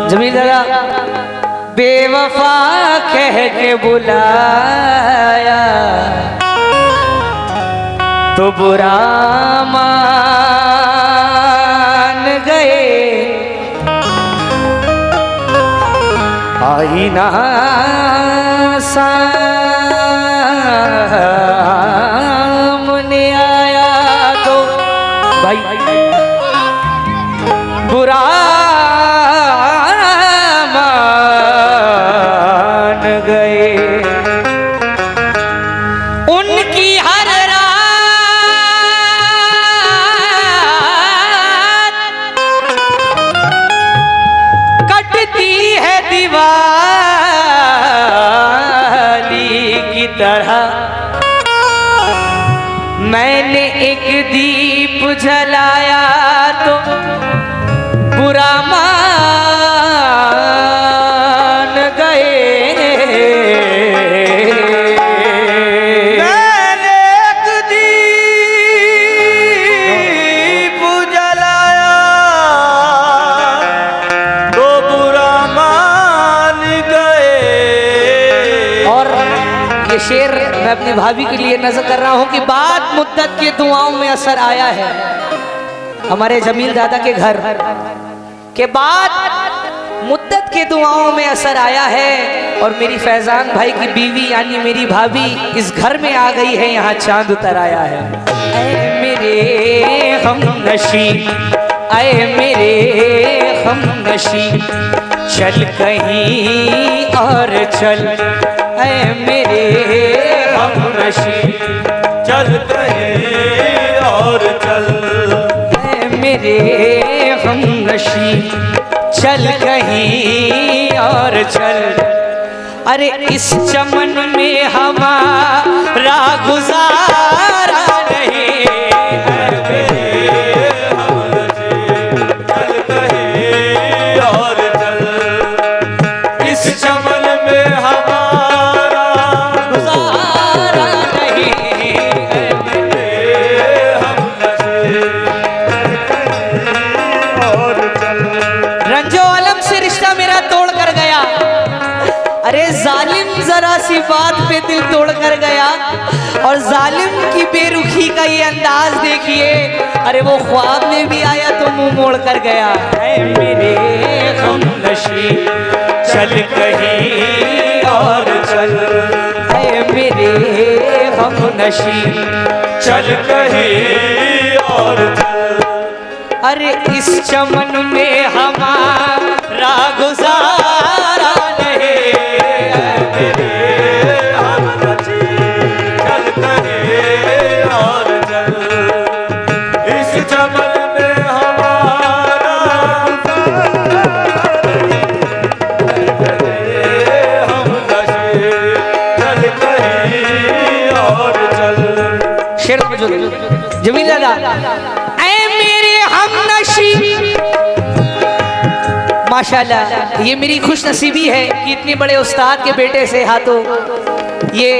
जमील दादा बेवफा कह के बुलाया तो बुरा मान गए, आईना सामने आया तो भाई बुरा मान गए। उनकी हर रात कटती है दिवाली की तरह, मैंने एक दीप जलाया तो बुरा मान गए। मैंने एक दीप जलाया तो बुरा मान गए। और ये शेर मैं अपनी भाभी के लिए नजर कर रहा हूँ कि बाद मुद्दत की दुआओं में असर आया है। हमारे जमील दादा के घर के बाद मुद्दत के दुआओं में असर आया है और मेरी फैजान भाई की बीवी यानी मेरी भाभी इस घर में आ गई है, यहाँ चांद उतर आया है। ऐ मेरे हमनशी, ऐ मेरे हमनशी, चल कहीं और चल, ऐ मेरे हमनशी, चल कहीं और चल, ऐ मेरे हमनशी, चल कहीं और चल। अरे इस चमन में हमारा गुजारा नहीं, चल कहीं और चल, इस चमन में हमारा गुजारा नहीं। और चल। रंजो अलम से रिश्ता मेरा तोड़ कर गया, अरे जालिम जरा सी बात पे दिल तोड़ कर गया। और जालिम की बेरुखी का ये अंदाज देखिए, अरे वो ख्वाब में भी आया तो मुंह मोड़ कर गया। ऐ मेरे हमनशी, चल कहीं और चल, ऐ मेरे हमनशी, चल कहीं और चल, अरे इस चमन में हमारा गुजारा नहीं। चल कहीं और चल, इस चमन में हमारा हम नशे, चल कहीं और चल। शेर मौजूद जमील दादा, ऐ मेरे हमनशी, माशाल्लाह ये मेरी खुश नसीबी है कि इतने बड़े उस्ताद के बेटे से हाथों ये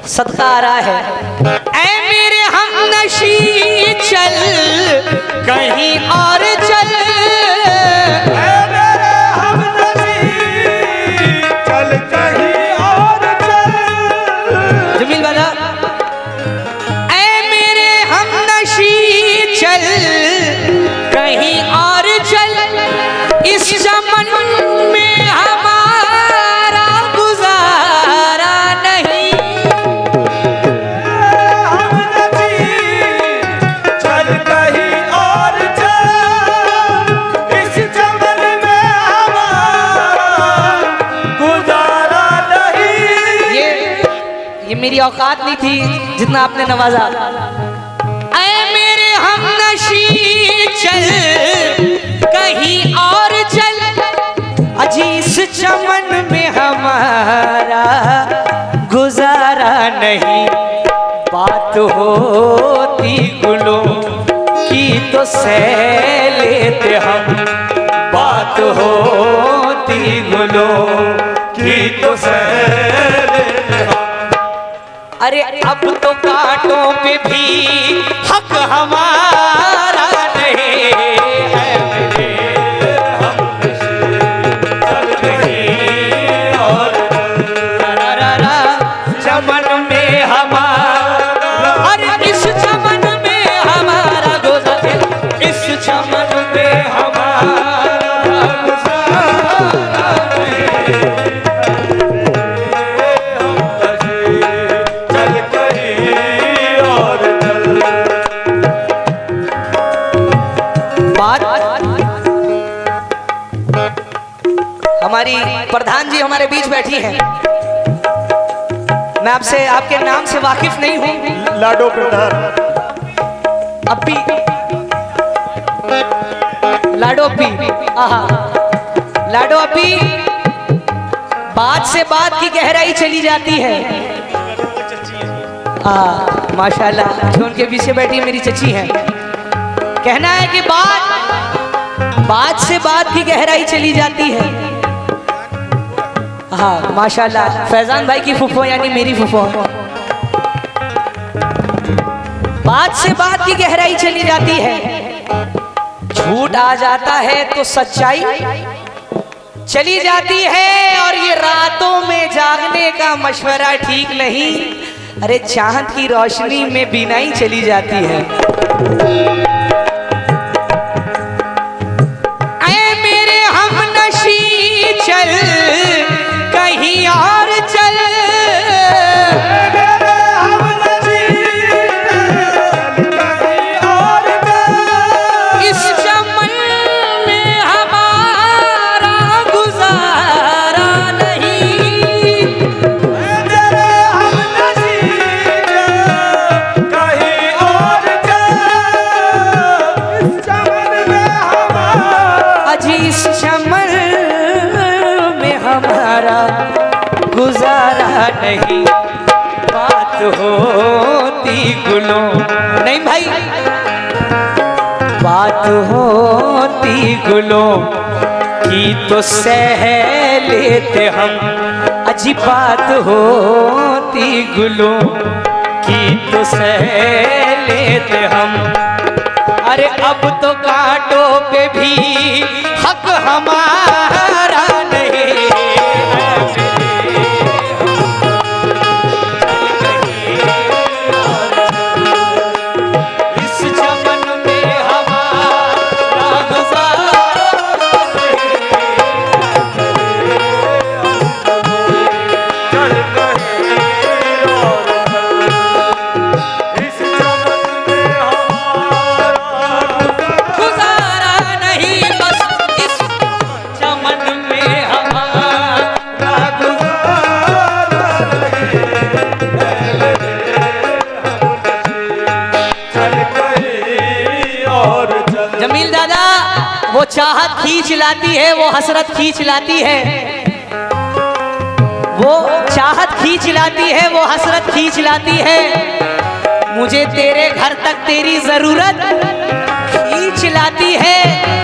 सदका आ रहा है। ऐ मेरे हमनशी, चल कहीं और चल, ऐ मेरे हमनशी, चल कहीं और चल। जमील वाला, ऐ मेरे हमनशी, चल कहीं और चल, इस चमन में हमारा गुजारा नहीं। हमनशी, चल कहीं और चल, इस चमन में हमारा गुजारा नहीं। ये मेरी औकात नहीं थी जितना आपने नवाजा। ऐ मेरे हमनशी, चल कहीं और चल, अजी इस चमन में हमारा गुजारा नहीं। बात होती गुलों की तो सैले लेते हम, बात होती गुलों की तो सह लेते हम। अरे अब तो कांटों पे भी हक हमारा नहीं है, चल कहीं और चमन में हमारा, अरे इस चमन में हमारा गुज़र, इस चमन में हमारा गुज़ारा चल कहीं और चल। बात हमारी प्रधान जी हमारे बीच बैठी हैं। मैं आपसे आपके नाम से वाकिफ नहीं हूं। लाडो प्रधान, अप्पी, लाडो अप्पी, आहा, लाडो अप्पी। बात से बात की गहराई चली जाती है। माशाल्लाह, जो उनके पीछे बैठी मेरी चची हैं। कहना है कि बात से बात की गहराई चली जाती है। हाँ माशाल्लाह, फैजान भाई की फुफो यानी मेरी फुफो। बात से बात की गहराई चली जाती है। झूठ आ जाता है तो सच्चाई चली जाती है। और ये रातों में जागने का मशवरा ठीक नहीं, अरे चांद की रोशनी में बीनाई चली जाती है। ऐ मेरे हमनशी चल कहीं और चल, मेरे हमनशी कहीं और चल। इस चमन में हमारा गुजारा नहीं। मेरे हमनशी कहीं और चल। इस चमन में हमारा, अजी इस चमन में हमारा गुजारा नहीं। बात होती गुलों, नहीं भाई, बात होती गुलों की तो सह लेते हम। अजी बात होती गुलों की तो सह लेते हम। अरे अब तो कांटों पे भी हक हमारा नहीं है। इस चमन में हमारा गुज़ारा चल कहीं और चल। इस चमन में हमारा गुज़ारा नहीं, बस इस चमन में हमारा गुज़ारा। चल कहीं और चल। जमील दादा, वो चाहत खींच लाती है, वो हसरत खींच लाती है। वो चाहत खींच लाती है, वो हसरत खींच लाती है। मुझे तेरे घर तक तेरी जरूरत खींच लाती है।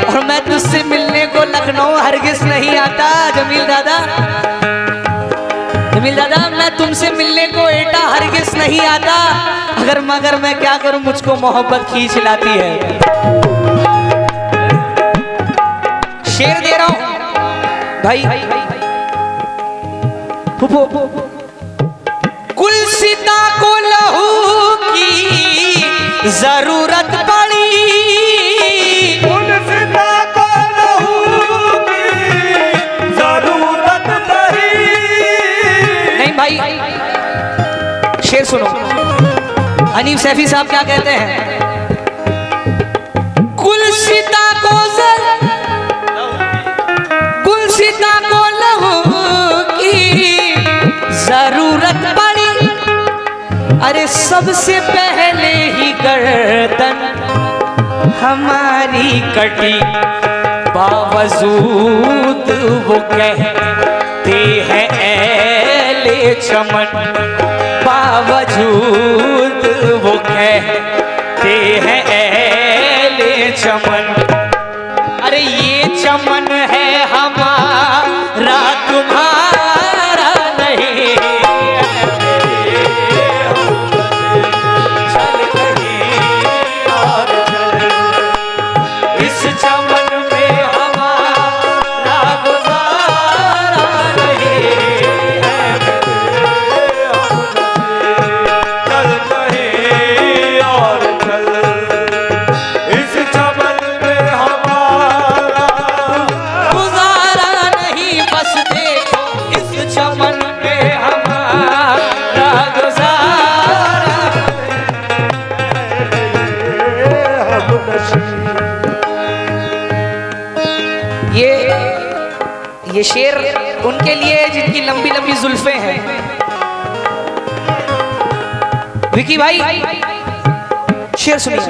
और मैं तुझसे मिलने को लखनऊ हरगिज नहीं आता। जमील दादा, जमील दादा, मैं तुमसे मिलने को एटा हरगिज नहीं आता। अगर मगर मैं क्या करूं, मुझको मोहब्बत खींच लाती है। शेर दे रहा हूं भाई, फुफो, गुलसिता को लहू की जरूरत पड़ी। गुलसिता को लहू की जरूरत नहीं भाई, शेर सुनो। हनीफ सैफी साहब क्या कहते हैं? गुलसिता को लहू की जरूरत पड़ी। अरे सबसे पहले ही गर्दन हमारी कटी। बावजूद वो कहते हैं ऐले चमन, बावजूद वो कहते हैं ऐले चमन। अरे ये चमन है हमारा तुम्हारा नहीं, चल कहीं और चल, इस चमन में हमारा गुजारा नहीं। चल कहीं और चल, इस चमन में हमारा गुजारा नहीं, बस देखो इस चमन में हमारा गुजारा। हम नशीब। ये शेर उनके लिए है जिनकी लंबी लंबी जुल्फें हैं। विकी भाई शेर सुनिए।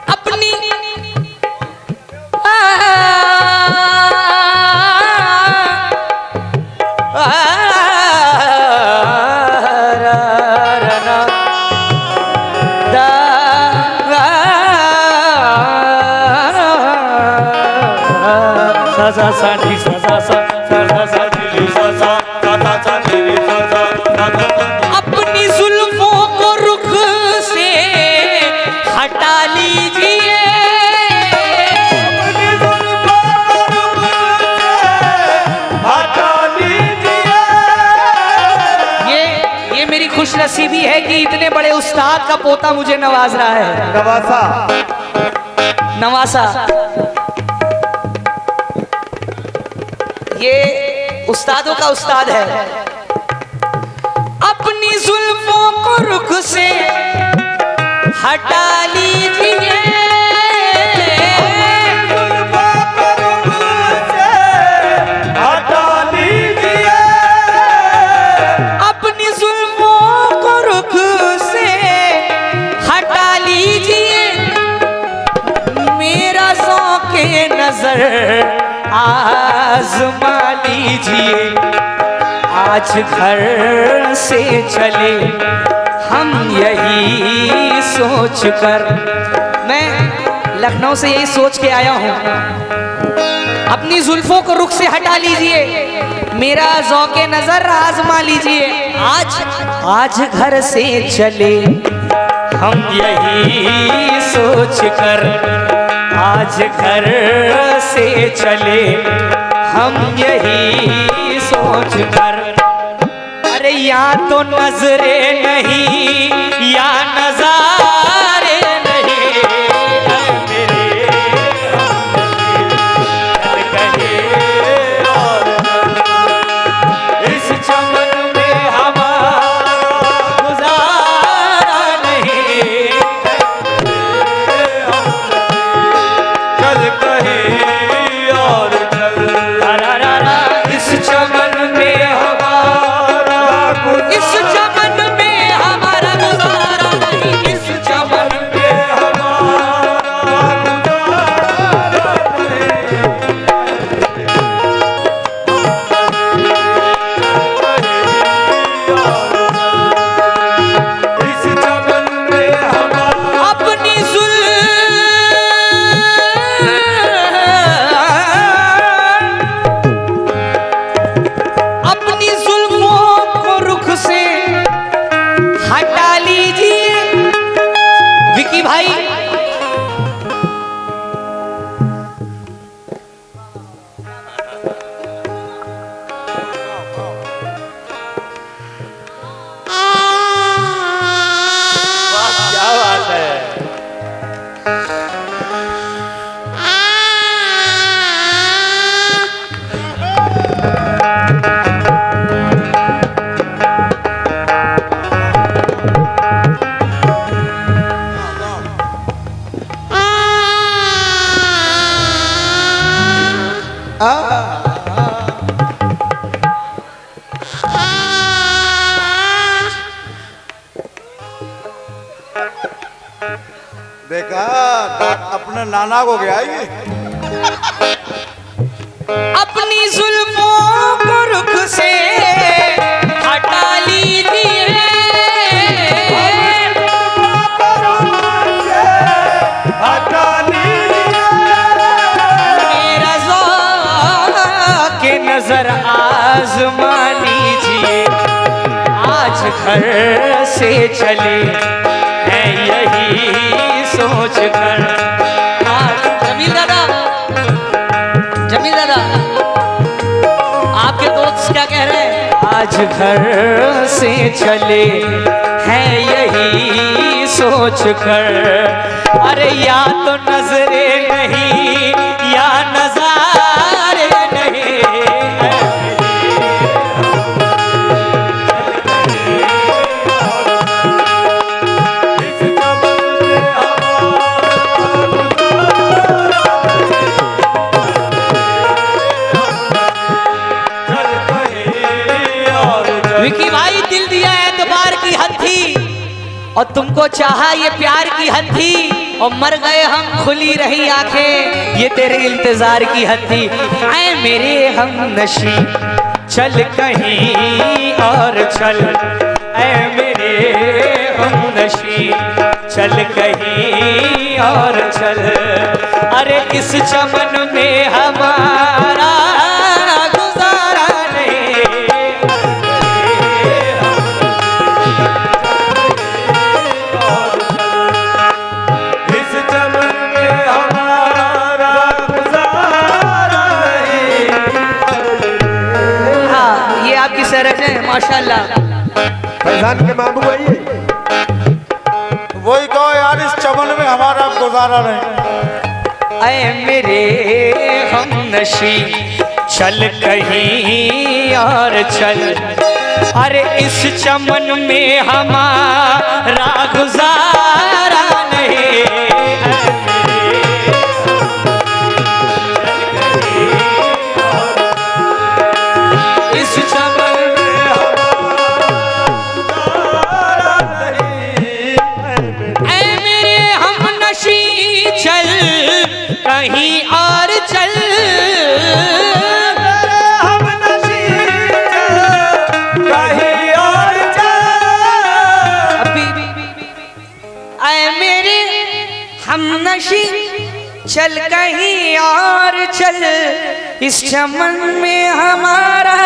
अपनी सा सा नी सा सा सा सा सा सा नी सा सा सा सा सा नी सा सा सा सा। अपनी जुल्फों को रुख से हटा लीजिए, अपनी जुल्फों को रुख से हटा लीजिए। ये मेरी खुशनसीबी है कि इतने बड़े उस्ताद का पोता मुझे नवाज रहा है। नवासा नवासा ये उस्तादों का उस्ताद है। अपनी जुल्फों को रुख से हटा लीजिए, जुल्फों को रुख से हटा लीजिए। अपनी जुल्फों को रुख से हटा लीजिए, मेरा ज़ौक़े नजर आज़मा लीजिए। आज घर से चले हम यही सोच कर, मैं लखनऊ से यही सोच के आया हूँ। अपनी जुल्फों को रुख से हटा लीजिए, मेरा ज़ौक़े नजर आज़मा लीजिए। आज घर से चले हम यही सोच कर, आज घर से चले हम यही सोच कर। अरे या तो नजरे नहीं या नजारे नहीं, मेरे चल कहीं और चल, इस चमन में हमारा गुजारा नहीं। चल कहीं और चल, इस चमन में हमारा, इस चमन में हमारा गुजारा नहीं, इस चमन में इस चमन में हमारा अपनी अपनी जुल्फों को रुख से हटा लीजिए। विकी भाई क्या बात है। देखा अपने नाना को गया ये अपनी जुल्फों को रुख से हटा लीजिए, हटा ली नजर आजमा लीजिए, आज घर से चले हैं यही सोच कर। जमील दादा, जमील दादा, आपके दोस्त क्या कह रहे हैं? आज घर से चले हैं यही सोच कर, अरे या तो नजरे नहीं या नजारे नहीं। विकी भाई, दिल दिया एतबार की हद थी और तुमको चाहा ये प्यार की हद थी, और मर गए हम खुली रही आंखें ये तेरे इंतजार की हद थी। ऐ मेरे हम नशी चल कहीं और चल, ऐ मेरे हम नशी चल कहीं और चल, अरे इस चमन में हमारा गुजारा नहीं। इस चमन में हमारा गुजारा नहीं। हाँ, ये आपकी सरज है माशाल्लाह। फैजान के मामू आइए। वही कहो यार, इस चमन में हमारा गुजारा नहीं। ऐ मेरे हम नशी चल कहीं और चल, अरे इस चमन में हमारा गुजारा नहीं। इस चमन में हमारा नहीं। ऐ मेरे हम नशी चल कहीं और चल, हम नशीब कहीं और अभी ऐ मेरे हम नशी चल कहीं और चल, इस चमन में हमारा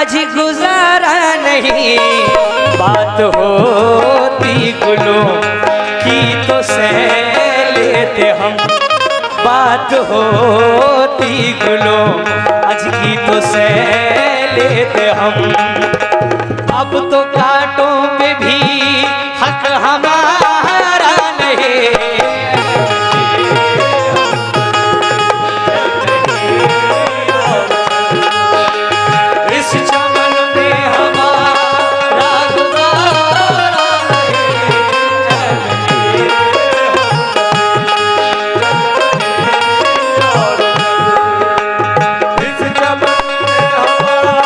अजी गुजारा नहीं। बात होती गुलों की तो सह लेते हम, बात होती गुलों आज की तो सह लेते हम, अब तो कांटों में भी हक हमारा नहीं। इस चमन में हमारा गुजारा इस चमन में हमारा,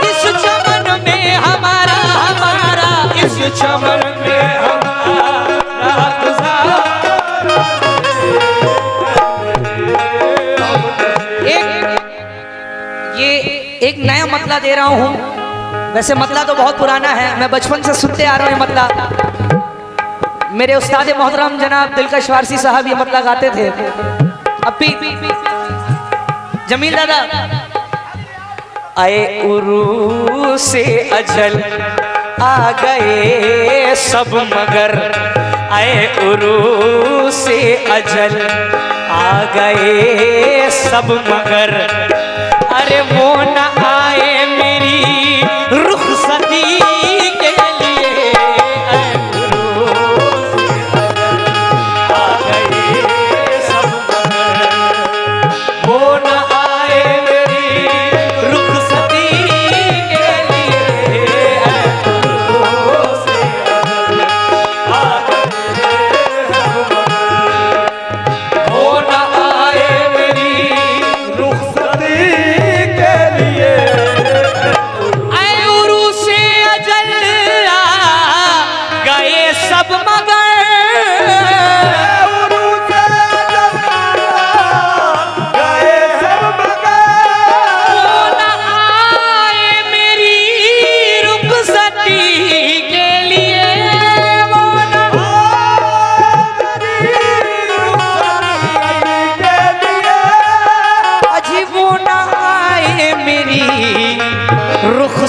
इस चमन में हमारा हमारा, इस चमन में हमारा गुजारा। ये एक नया मतला दे रहा हूँ, वैसे मतला तो बहुत पुराना है, मैं बचपन से सुनते आ रहा हूँ ये मतला। मेरे उस्ताद मोहतरम जनाब दिलकश वारसी साहब ये मतला गाते थे। अपी जमील दादा, आए उरू से अजल आ गए सब मगर, आए उरू से अजल आ गए सब मगर, अरे वो न आए मेरी रुखसती के लिए, आए उरू से अजल आ गए सब मगर, वो न आए मेरी रुखसती के लिए, आए उरू से अजल आ गए सब मगर, वो न आए मेरी रुखसती के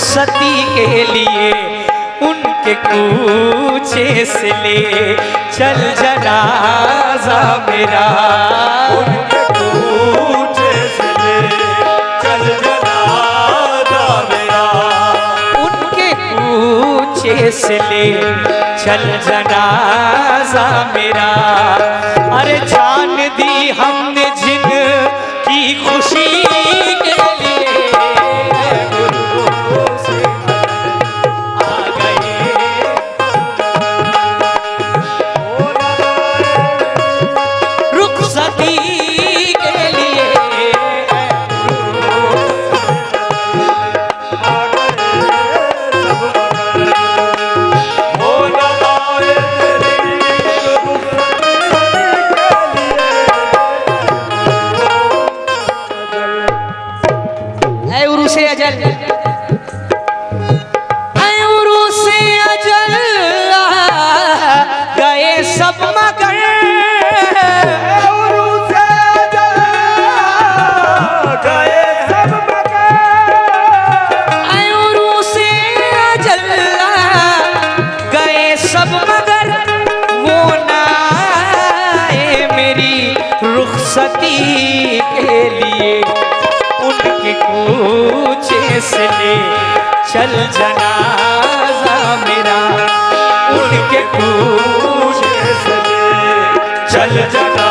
रुखसती के लिए उनके कूचे से ले चल जनाजा मेरा। उनके कूचे से ले चल जनाजा मेरा। उनके कूचे से ले चल जनाजा मेरा। अरे जान दी हमने जिन की खुशी के लिए आ गए। रुखसती के लिए ओ नवाए तेरी ऐ उरूसे अजल, ऐ उरूसे अजल गए सब मगर। गए सब ऐ उरूसे अजल गए सब मगर वो ना आए मेरी रुखसती के लिए। उनके कूचे से ले चल जनाजा मेरा। उनके कूचे से ले चल जना